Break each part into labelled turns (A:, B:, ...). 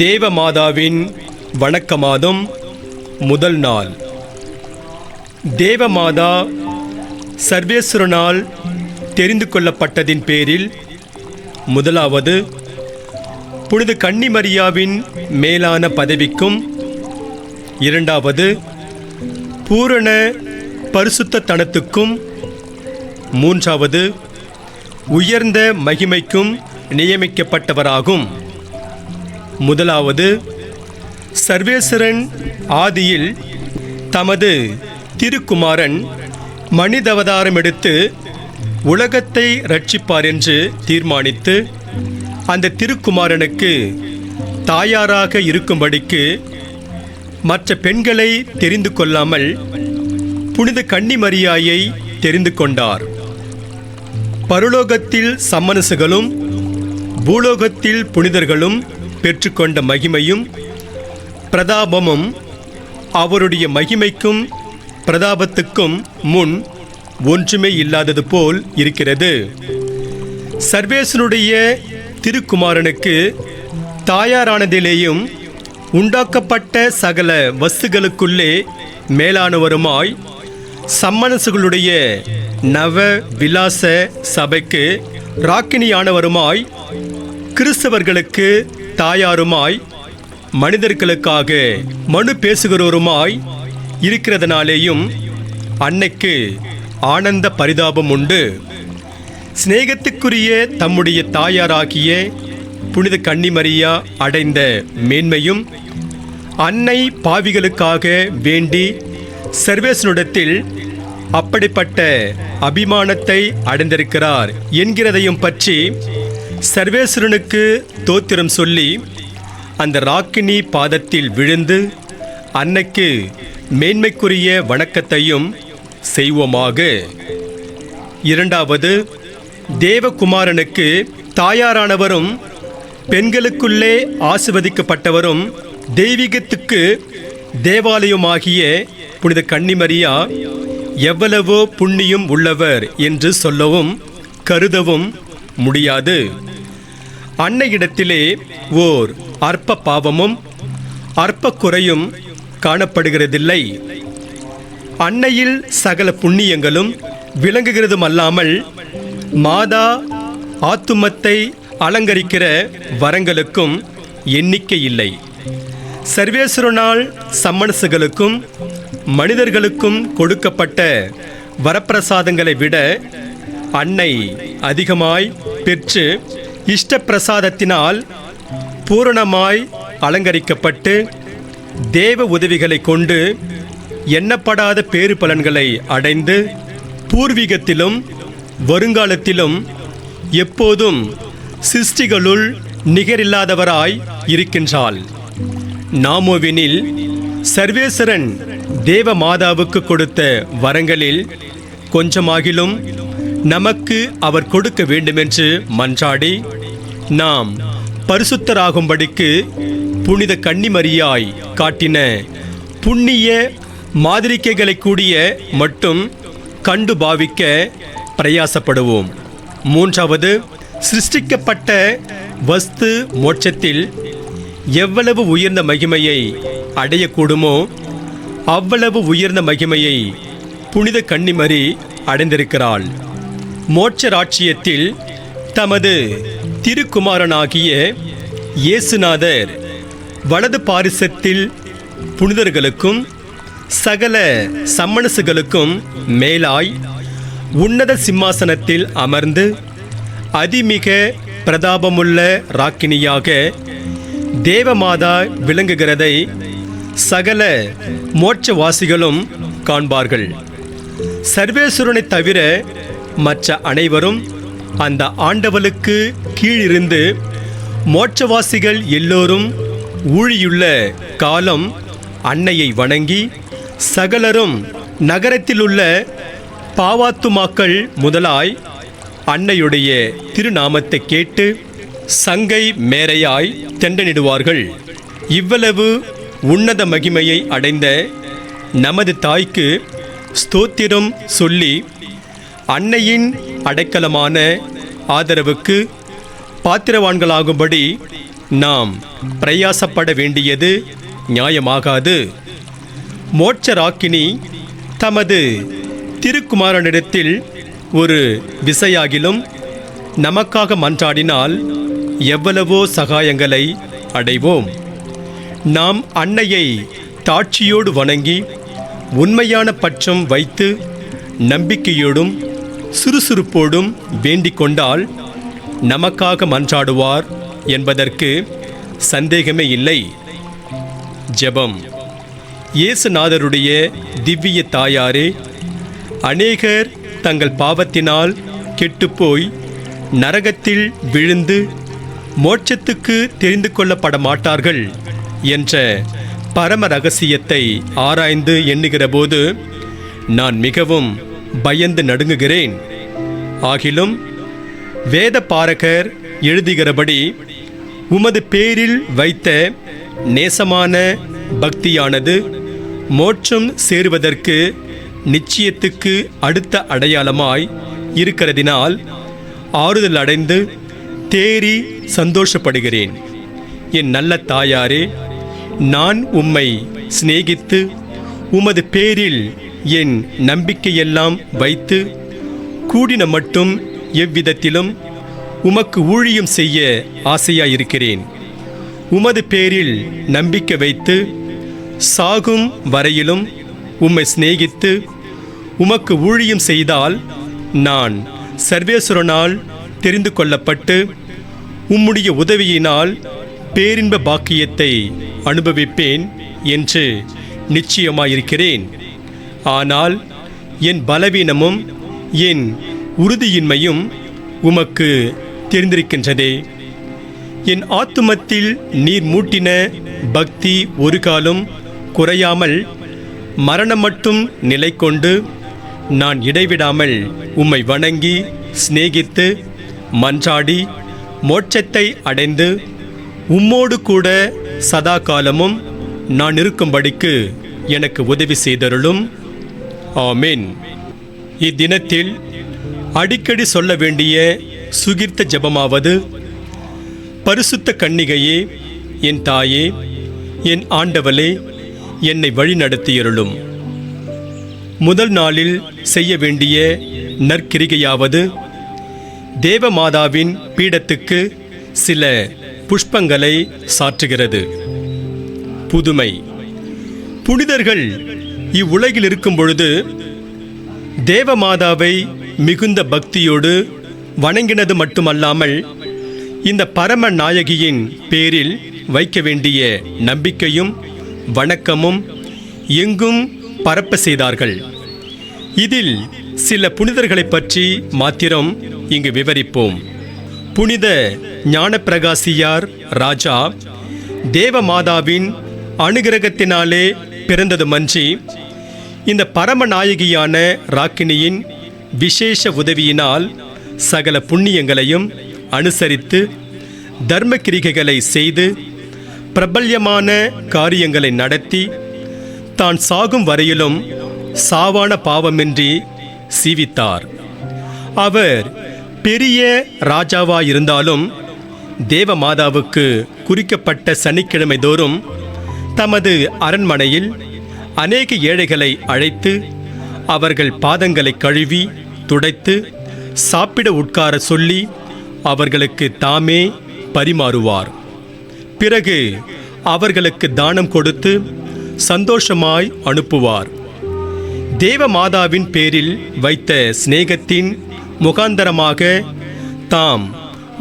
A: தேவமாதாவின் வணக்க மாதம் முதல் நாள். தேவமாதா சர்வேஸ்வரனால் தெரிந்து கொள்ளப்பட்டதின் பேரில் முதலாவது புனித கன்னிமரியாவின் மேலான பதவிக்கும், இரண்டாவது பூரண பரிசுத்த தனத்துக்கும், மூன்றாவது உயர்ந்த மகிமைக்கும் நியமிக்கப்பட்டவராகும். முதலாவது, சர்வேஸ்வரன் ஆதியில் தமது திருக்குமாரன் மனிதவதாரம் எடுத்து உலகத்தை இரட்சிப்பார் என்று தீர்மானித்து அந்த திருக்குமாரனுக்கு தாயாராக இருக்கும்படிக்கு மற்ற பெண்களை தெரிந்து கொள்ளாமல் புனித கன்னிமரியாயை தெரிந்து கொண்டார். பரலோகத்தில் சம்மனசுகளும் பூலோகத்தில் புனிதர்களும் பெற்றுக்கொண்ட மகிமையும் பிரதாபமும் அவருடைய மகிமைக்கும் பிரதாபத்துக்கும் முன் ஒன்றுமே இல்லாதது போல் இருக்கிறது. சர்வேசனுடைய திருக்குமாரனுக்கு தாயாரானதிலேயும் உண்டாக்கப்பட்ட சகல வஸ்துகளுக்குள்ளே மேலானவருமாய், சம்மனசுகளுடைய நவ விலாச சபைக்கு ராக்கினியானவருமாய், கிறிஸ்தவர்களுக்கு தாயாருமாய், மனிதர்களுக்காக மனு பேசுகிறவருமாய் இருக்கிறதுனாலேயும் அன்னைக்கு ஆனந்த பரிதாபம் உண்டு. சிநேகத்துக்குரிய தம்முடைய தாயாராகிய புனித கன்னிமரியா அடைந்த மேன்மையும், அன்னை பாவிகளுக்காக வேண்டி சர்வேசனிடத்தில் அப்படிப்பட்ட அபிமானத்தை அடைந்திருக்கிறார் என்கிறதையும் பற்றி சர்வேஸ்வரனுக்கு தோத்திரம் சொல்லி அந்த ராக்கினி பாதத்தில் விழுந்து அன்னைக்கு மேன்மைக்குரிய வணக்கத்தையும் செய்வோமாக. இரண்டாவது, தேவகுமாரனுக்கு தாயாரானவரும் பெண்களுக்குள்ளே ஆசிர்வதிக்கப்பட்டவரும் தெய்வீகத்துக்கு தேவாலயமாகிய புனித கன்னிமரியா எவ்வளவோ புண்ணியம் உள்ளவர் என்று சொல்லவும் கருதவும் முடியாது. அன்னையிடத்திலே ஓர் அற்ப பாவமும் அற்ப குறையும் காணப்படுகிறதில்லை. அன்னையில் சகல புண்ணியங்களும் விளங்குகிறதும் அல்லாமல் மாதா ஆத்துமத்தை அலங்கரிக்கிற வரங்களுக்கும் எண்ணிக்கை இல்லை. சர்வேஸ்வரனால் சம்மனசுகளுக்கும் மனிதர்களுக்கும் கொடுக்கப்பட்ட வரப்பிரசாதங்களை விட அன்னை அதிகமாய் பெற்று இஷ்ட பிரசாதத்தினால் பூரணமாய் அலங்கரிக்கப்பட்டு தேவ உதவிகளை கொண்டு எண்ணப்படாத பேறு பலன்களை அடைந்து பூர்வீகத்திலும் வருங்காலத்திலும் எப்போதும் சிருஷ்டிகளுள் நிகரில்லாதவராய் இருக்கின்றாள். நாமோவினில் சர்வேஸ்வரன் தேவ மாதாவுக்கு கொடுத்த வரங்களில் கொஞ்சமாகிலும் நமக்கு அவர் கொடுக்க வேண்டுமென்று மன்றாடி நாம் பரிசுத்தராகும்படிக்கு புனித கன்னிமரியாய் காட்டின புண்ணிய மாதிரிக்கைகளை கூடிய மட்டும் கண்டு பாவிக்க பிரயாசப்படுவோம். மூன்றாவது, சிருஷ்டிக்கப்பட்ட வஸ்து மோட்சத்தில் எவ்வளவு உயர்ந்த மகிமையை அடையக்கூடுமோ அவ்வளவு உயர்ந்த மகிமையை புனித கன்னிமரி அடைந்திருக்கிறாள். மோட்ச ராட்சியத்தில் தமது திருக்குமாரனாகிய இயேசுநாதர் வலது பாரிசத்தில் புனிதர்களுக்கும் சகல சம்மனசுகளுக்கும் மேலாய் உன்னத சிம்மாசனத்தில் அமர்ந்து அதிமிக பிரதாபமுள்ள ராக்கினியாக தேவமாதா விளங்குகிறதை சகல மோட்சவாசிகளும் காண்பார்கள். சர்வேஸ்வரனை தவிர மற்ற அனைவரும் அந்த ஆண்டவளுக்கு கீழிருந்து மோட்சவாசிகள் எல்லோரும் ஊழியுள்ள காலம் அன்னையை வணங்கி சகலரும் நகரத்திலுள்ள பாவாத்துமாக்கள் முதலாய் அன்னையுடைய திருநாமத்தை கேட்டு சங்கை மேரையாய் தெண்டனிடுவார்கள். இவ்வளவு உன்னத மகிமையை அடைந்த நமது தாய்க்கு ஸ்தோத்திரம் சொல்லி அன்னையின் அடைக்கலமான ஆதரவுக்கு பாத்திரவான்களாகும்படி நாம் பிரயாசப்பட வேண்டியது நியாயமாகாது. மோட்சராக்கினி தமது திருக்குமாரனிடத்தில் ஒரு விசையாகிலும் நமக்காக மன்றாடினால் எவ்வளவோ சகாயங்களை அடைவோம். நாம் அன்னையை தாட்சியோடு வணங்கி உண்மையான பட்சம் வைத்து நம்பிக்கையோடும் சுறுசுறுப்போடும் வேண்டிக் கொண்டால் நமக்காக மன்றாடுவார் என்பதற்கு சந்தேகமே இல்லை. ஜெபம். இயேசுநாதருடைய திவ்ய தாயாரே, அநேகர் தங்கள் பாவத்தினால் கெட்டுப்போய் நரகத்தில் விழுந்து மோட்சத்துக்கு தெரிந்து கொள்ளப்பட மாட்டார்கள் என்ற பரம ரகசியத்தை ஆராய்ந்து எண்ணுகிற போது நான் மிகவும் பயந்து நடுங்குகிறேன். ஆகிலும் வேத பாரகர் எழுதுகிறபடி உமது பேரில் வைத்த நேசமான பக்தியானது மோட்சம் சேருவதற்கு நிச்சயத்துக்கு அடுத்த அடையாளமாய் இருக்கிறதினால் ஆறுதல் அடைந்து தேறி சந்தோஷப்படுகிறேன். என் நல்ல தாயாரே, நான் உம்மை சிநேகித்து உமது பேரில் என் நம்பிக்கையெல்லாம் வைத்து கூடின மட்டும் எவ்விதத்திலும் உமக்கு ஊழியம் செய்ய ஆசையாயிருக்கிறேன். உமது பேரில் நம்பிக்கை வைத்து சாகும் வரையிலும் உம்மை சிநேகித்து உமக்கு ஊழியம் செய்தால் நான் சர்வேஸ்வரனால் தெரிந்து கொள்ளப்பட்டு உம்முடைய உதவியினால் பேரின்ப பாக்கியத்தை அனுபவிப்பேன் என்று நிச்சயமாயிருக்கிறேன். ஆனால் என் பலவீனமும் என் உறுதியின்மையும் உமக்கு தெரிந்திருக்கின்றதே. என் ஆத்துமத்தில் நீர் மூட்டின பக்தி ஒரு காலம் குறையாமல் மரணம் மட்டும் நிலை கொண்டு நான் இடைவிடாமல் உம்மை வணங்கி சிநேகித்து மன்றாடி மோட்சத்தை அடைந்து உம்மோடு கூட சதா காலமும் நான் இருக்கும்படிக்கு எனக்கு உதவி செய்தருளும். ஆமென். இத்தினத்தில் அடிக்கடி சொல்ல வேண்டிய சுகிர்த்த ஜெபமாவது: பரிசுத்த கன்னிகையே, என் தாயே, என் ஆண்டவளே, என்னை வழி நடத்தியருளும். முதல் நாளில் செய்ய வேண்டிய நற்கிரிகையாவது தேவமாதாவின் பீடத்துக்கு சில புஷ்பங்களை சாற்றுகிறது. புதுமை. புனிதர்கள் இவ்வுலகில் இருக்கும் பொழுது தேவமாதாவை மிகுந்த பக்தியோடு வணங்கினது மட்டுமல்லாமல் இந்த பரம நாயகியின் பேரில் வைக்க வேண்டிய நம்பிக்கையும் வணக்கமும் எங்கும் பரப்ப செய்தார்கள். இதில் சில புனிதர்களை பற்றி மாத்திரம் இங்கு விவரிப்போம். புனித ஞானப்பிரகாசியார் ராஜா தேவமாதாவின் அனுகிரகத்தினாலே பிறந்ததுமன்றி இந்த பரமநாயகியான ராக்கினியின் விசேஷ உதவியினால் சகல புண்ணியங்களையும் அனுசரித்து தர்ம கிரிகைகளை செய்து பிரபல்யமான காரியங்களை நடத்தி தான் சாகும் வரையிலும் சாவான பாவமின்றி சீவித்தார். அவர் பெரிய ராஜாவாயிருந்தாலும் தேவமாதாவுக்கு குறிக்கப்பட்ட சனிக்கிழமை தோறும் தமது அரண்மனையில் அநேக ஏழைகளை அழைத்து அவர்கள் பாதங்களை கழுவி துடைத்து சாப்பிட உட்கார சொல்லி அவர்களுக்கு தாமே பரிமாறுவார். பிறகு அவர்களுக்கு தானம் கொடுத்து சந்தோஷமாய் அனுப்புவார். தேவமாதாவின் பேரில் வைத்த சிநேகத்தின் முகாந்தரமாக தாம்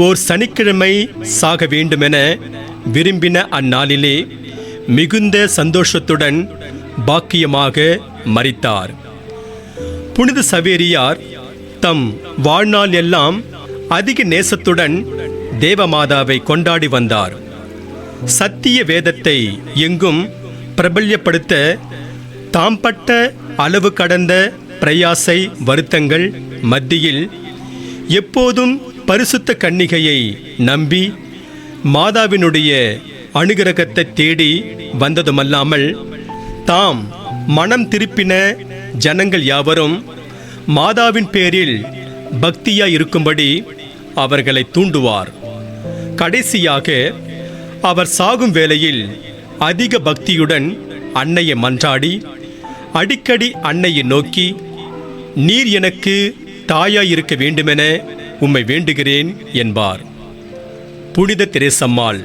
A: ஓர் சனிக்கிழமை சாக வேண்டுமென விரும்பின அந்நாளிலே மிகுந்த சந்தோஷத்துடன் பாக்கியமாக மரித்தார். புனித சவேரியார் தம் வாழ்நாள் எல்லாம் அதிக நேசத்துடன் தேவமாதாவை கொண்டாடி வந்தார். சத்திய வேதத்தை எங்கும் பிரபல்யப்படுத்த தாம் பட்ட அளவு கடந்த பிரயாசை வருத்தங்கள் மத்தியில் எப்போதும் பரிசுத்த கன்னிகையை நம்பி மாதாவினுடைய அனுகிரகத்தை தேடி வந்ததுமல்லாமல் தாம் மனம் திருப்பின ஜனங்கள் யாவரும் மாதாவின் பேரில் பக்தியாய் இருக்கும்படி அவர்களை தூண்டுவார். கடைசியாக அவர் சாகும் வேளையில் அதிக பக்தியுடன் அன்னையை மன்றாடி அடிக்கடி அன்னையை நோக்கி, நீர் எனக்கு தாயாயிருக்க வேண்டுமென உம்மை வேண்டுகிறேன் என்பார். புனித தெரேசம்மாள்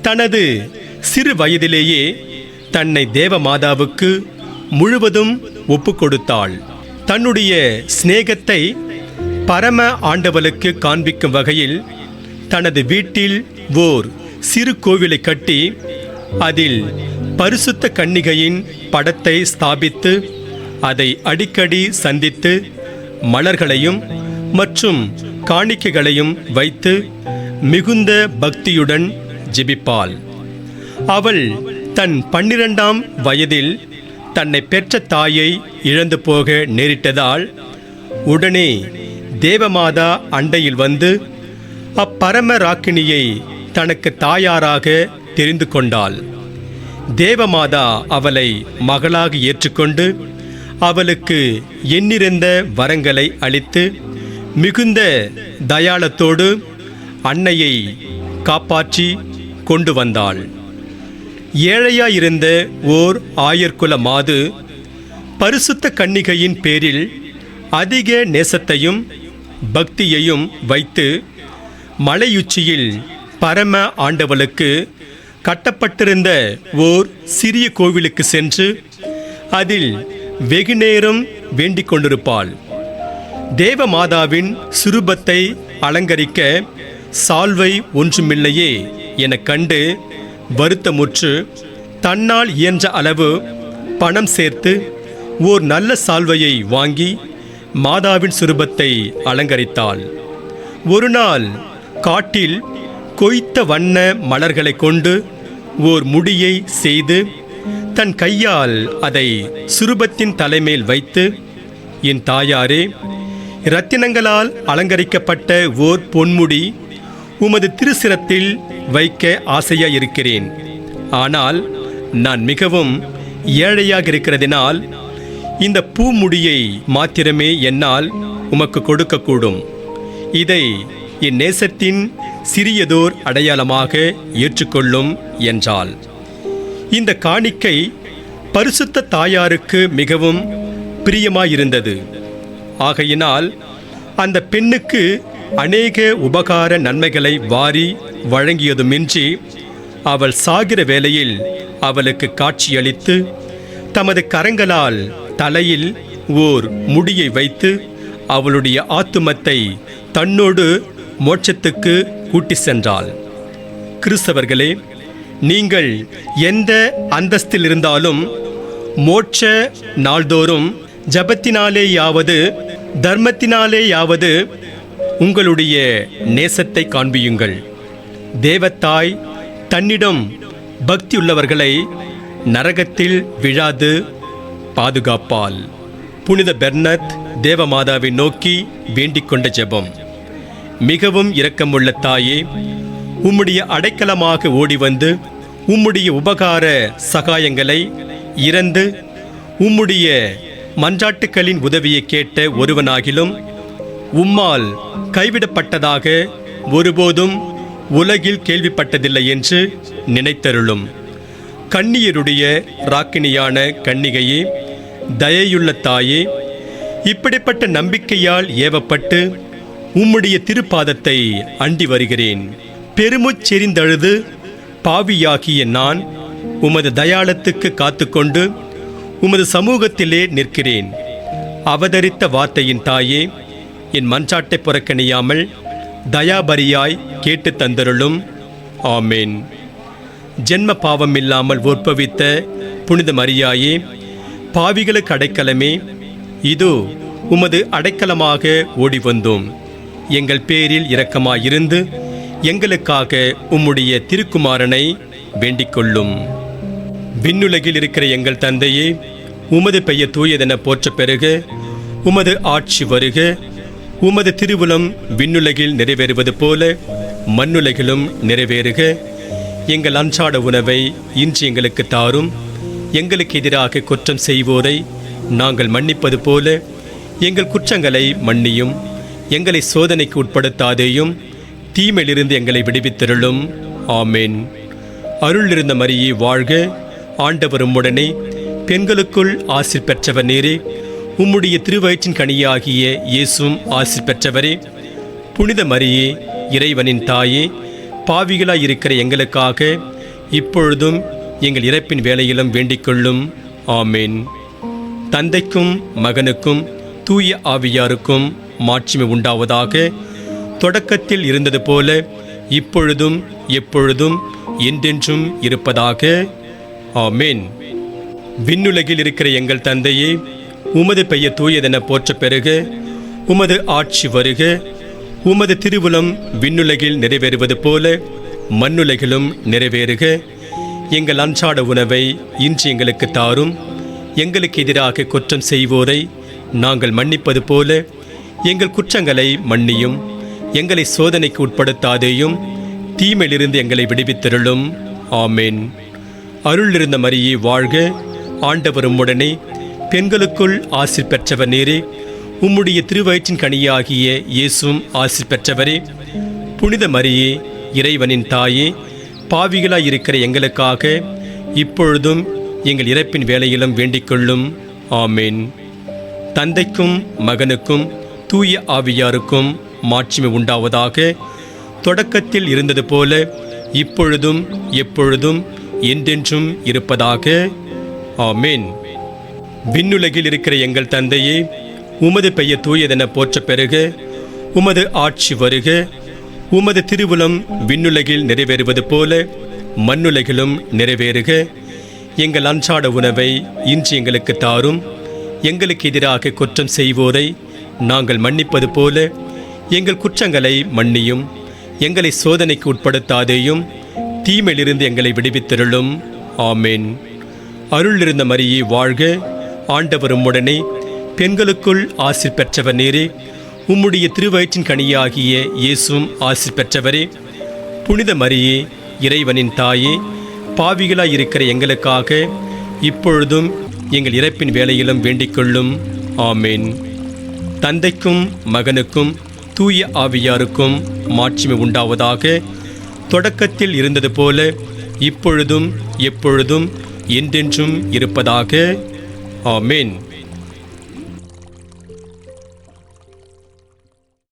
A: தனது சிறு வயதிலேயே தன்னை தேவமாதாவுக்கு முழுவதும் ஒப்புக்கொடுத்தாள். தன்னுடைய சிநேகத்தை பரம ஆண்டவளுக்கு காண்பிக்கும் வகையில் தனது வீட்டில் ஓர் சிறு கோவிலை கட்டி அதில் பரிசுத்த கன்னிகையின் படத்தை ஸ்தாபித்து அதை அடிக்கடி சந்தித்து மலர்களையும் மற்றும் காணிக்கைகளையும் வைத்து மிகுந்த பக்தியுடன் ஜெபிப்பாள். அவள் தன் 12ஆம் வயதில் தன்னை பெற்ற தாயை இழந்து போக நேரிட்டதால் உடனே தேவமாதா அண்டையில் வந்து அப்பரம ராக்கினியை தனக்கு தாயாராக தெரிந்து கொண்டாள். தேவமாதா அவளை மகளாக ஏற்றுக்கொண்டு அவளுக்கு எண்ணிறந்த வரங்களை அளித்து மிகுந்த தயாளத்தோடு அன்னையை காப்பாற்றி கொண்டு வந்தாள். ஏழையாயிருந்த ஓர் ஆயர்குல மாது பரிசுத்த கன்னிகையின் பேரில் அதிக நேசத்தையும் பக்தியையும் வைத்து மலையுச்சியில் பரம ஆண்டவளுக்கு கட்டப்பட்டிருந்த ஓர் சிறிய கோவிலுக்கு சென்று அதில் வெகுநேரம் வேண்டிக் கொண்டிருப்பாள். தேவமாதாவின் சுரூபத்தை அலங்கரிக்க சால்வை ஒன்றுமில்லையே எனக் கண்டு வருத்தமுற்று தன்னால் இயன்ற அளவு பணம் சேர்த்து ஓர் நல்ல சால்வையை வாங்கி மாதாவின் சுரூபத்தை அலங்கரித்தாள். ஒரு நாள் காட்டில் கொய்த்த வண்ண மலர்களை கொண்டு ஓர் முடியை செய்து தன் கையால் அதை சுரூபத்தின் தலைமேல் வைத்து, என் தாயாரே, இரத்தினங்களால் அலங்கரிக்கப்பட்ட ஓர் பொன்முடி உமது திருசிரத்தில் வைக்க ஆசையாயிருக்கிறேன். ஆனால் நான் மிகவும் ஏழையாக இருக்கிறதினால் இந்த பூமுடியை மாத்திரமே என்னால் உமக்கு கொடுக்கக்கூடும். இதை என் நேசத்தின் சிறியதோர் அடையாளமாக ஏற்றுக்கொள்ளும் என்றாள். இந்த காணிக்கை பரிசுத்த தாயாருக்கு மிகவும் பிரியமாயிருந்தது. ஆகையினால் அந்த பெண்ணுக்கு அநேக உபகார நன்மைகளை வாரி வழங்கியதுமின்றி அவள் சாகிற வேளையில் அவளுக்கு காட்சியளித்து தமது கரங்களால் தலையில் ஓர் முடியை வைத்து அவளுடைய ஆத்துமத்தை தன்னோடு மோட்சத்துக்கு கூட்டி சென்றாள். கிறிஸ்தவர்களே, நீங்கள் எந்த அந்தஸ்தில் இருந்தாலும் மோட்ச நாள்தோறும் ஜபத்தினாலேயாவது தர்மத்தினாலேயாவது உங்களுடைய நேசத்தை காண்பியுங்கள். தேவத்தாய் தன்னிடம் பக்தியுள்ளவர்களை நரகத்தில் விழாது பாதுகாப்பாள். புனித பெர்னத் தேவமாதாவை நோக்கி வேண்டிக் கொண்ட ஜெபம். மிகவும் இரக்கமுள்ள தாயே, உம்முடைய அடைக்கலமாக ஓடி வந்து உம்முடைய உபகார சகாயங்களை இறந்து உம்முடைய மன்றாட்டுக்களின் உதவியை கேட்ட ஒருவனாகிலும் உம்மால் கைவிடப்பட்டதாக ஒருபோதும் உலகில் கேள்விப்பட்டதில்லை என்று நினைத்தருளும். கன்னியருடைய ராக்கினியான கன்னிகையே, தயையுள்ள தாயே, இப்படிப்பட்ட நம்பிக்கையால் ஏவப்பட்டு உம்முடைய திருப்பாதத்தை அண்டி வருகிறேன். பெருமுச்செறிந்தழுது பாவியாகிய நான் உமது தயாளத்துக்கு காத்துக்கொண்டு உமது சமூகத்திலே நிற்கிறேன். அவதரித்த வார்த்தையின் தாயே, என் மன்றாட்டை புறக்கணியாமல் தயாபரியாய் கேட்டு தந்தருளும். ஆமேன். ஜென்ம பாவம் இல்லாமல் உற்பவித்த புனித மரியாயே, பாவிகளுக்கு அடைக்கலமே, இதோ உமது அடைக்கலமாக ஓடி வந்தோம். எங்கள் பேரில் இரக்கமாயிருந்து எங்களுக்காக உம்முடைய திருக்குமாரனை வேண்டிக் கொள்ளும். விண்ணுலகில் இருக்கிற எங்கள் தந்தையே, உமது பெயர் தூயதென போற்ற பெறுக. உமது ஆட்சி வருக. உமது திருவுளம் விண்ணுலகில் நிறைவேறுவது போல மண்ணுலகிலும் நிறைவேறுக. எங்கள் அன்றாட உணவை இன்று எங்களுக்கு தாரும். எங்களுக்கு எதிராக குற்றம் செய்வோரை நாங்கள் மன்னிப்பது போல எங்கள் குற்றங்களை மன்னியும். எங்களை சோதனைக்கு உட்படுத்தாதேயும், தீமையிலிருந்து எங்களை விடுவித்தருளும். ஆமேன். அருள் இருந்த மரியே வாழ்க, ஆண்டவர் உம்முடனே, பெண்களுக்குள் ஆசீர் பெற்றவர் நீரே. உம்முடைய திருவயிற்றின் கனியாகிய இயேசுவும் ஆசீர் பெற்றவரே. புனித மரியே, இறைவனின் தாயே, பாவிகளாய் இருக்கிற எங்களுக்காக இப்பொழுதும் எங்கள் இறப்பின் வேளையிலும் வேண்டிக்கொள்ளும். ஆமேன். தந்தைக்கும் மகனுக்கும் தூய ஆவியாருக்கும் மாட்சிமை உண்டாவதாக. தொடக்கத்தில் இருந்தது போல இப்பொழுதும் எப்பொழுதும் என்றென்றும் இருப்பதாக. ஆமேன். விண்ணுலகில் இருக்கிற எங்கள் தந்தையே, உமது பெயர் தூயதென போற்றப் பெறுக. உமது ஆட்சி வருக. உமது திருவுளம் விண்ணுலகில் நிறைவேறுவது போல மண்ணுலகிலும் நிறைவேறுக. எங்கள் அன்றாட உணவை இன்று எங்களுக்கு தாரும். எங்களுக்கு எதிராக குற்றம் செய்வோரை நாங்கள் மன்னிப்பது போல எங்கள் குற்றங்களை மன்னியும். எங்களை சோதனைக்கு உட்படுத்தாதேயும், தீமையிலிருந்து எங்களை விடுவித்தருளும். ஆமேன். அருள் இருந்த மரியே வாழ்க, ஆண்டவர் உம்முடனே, பெண்களுக்குள் ஆசீர் பெற்றவர் நீரே. உம்முடைய திருவயிற்றின் கனியாகிய இயேசுவும் ஆசீர் பெற்றவரே. புனித மரியே, இறைவனின் தாயே, பாவிகளாய் இருக்கிற எங்களுக்காக இப்பொழுதும் எங்கள் இறப்பின் வேளையிலும் வேண்டிக்கொள்ளும். ஆமேன். தந்தைக்கும் மகனுக்கும் தூய ஆவியாருக்கும் மாட்சிமை உண்டாவதாக. தொடக்கத்தில் இருந்தது போல இப்பொழுதும் எப்பொழுதும் என்றென்றும் இருப்பதாக. ஆமேன். விண்ணுலகில் இருக்கிற எங்கள் தந்தையே, உமது பெயர் தூயதென போற்றப் பெறுக. உமது ஆட்சி வருக. உமது திருவுளம் விண்ணுலகில் நிறைவேறுவது போல மண்ணுலகிலும் நிறைவேறுக. எங்கள் அன்றாட உணவை இன்று எங்களுக்கு தாரும். எங்களுக்கு எதிராக குற்றம் செய்வோரை நாங்கள் மன்னிப்பது போல எங்கள் குற்றங்களை மன்னியும். எங்களை சோதனைக்கு உட்படுத்தாதேயும், தீமையிலிருந்து எங்களை விடுவித்தருளும். ஆமேன். அருள் இருந்த மரியே வாழ்க, ஆண்டவர் உம்முடனே, பெண்களுக்குள் ஆசீர் பெற்றவர் நீரே. உம்முடைய திருவயிற்றின் கனியாகிய இயேசுவும் ஆசீர் பெற்றவரே. புனித மரியே, இறைவனின் தாயே, பாவிகளாய் இருக்கிற எங்களுக்காக இப்பொழுதும் எங்கள் இறப்பின் வேளையிலும் வேண்டிக்கொள்ளும். ஆமேன். தந்தைக்கும் மகனுக்கும் தூய ஆவியாருக்கும் மாட்சிமை உண்டாவதாக. தொடக்கத்தில் இருந்தது போல இப்பொழுதும் எப்பொழுதும் என்றென்றும் இருப்பதாக. ஆமேன்.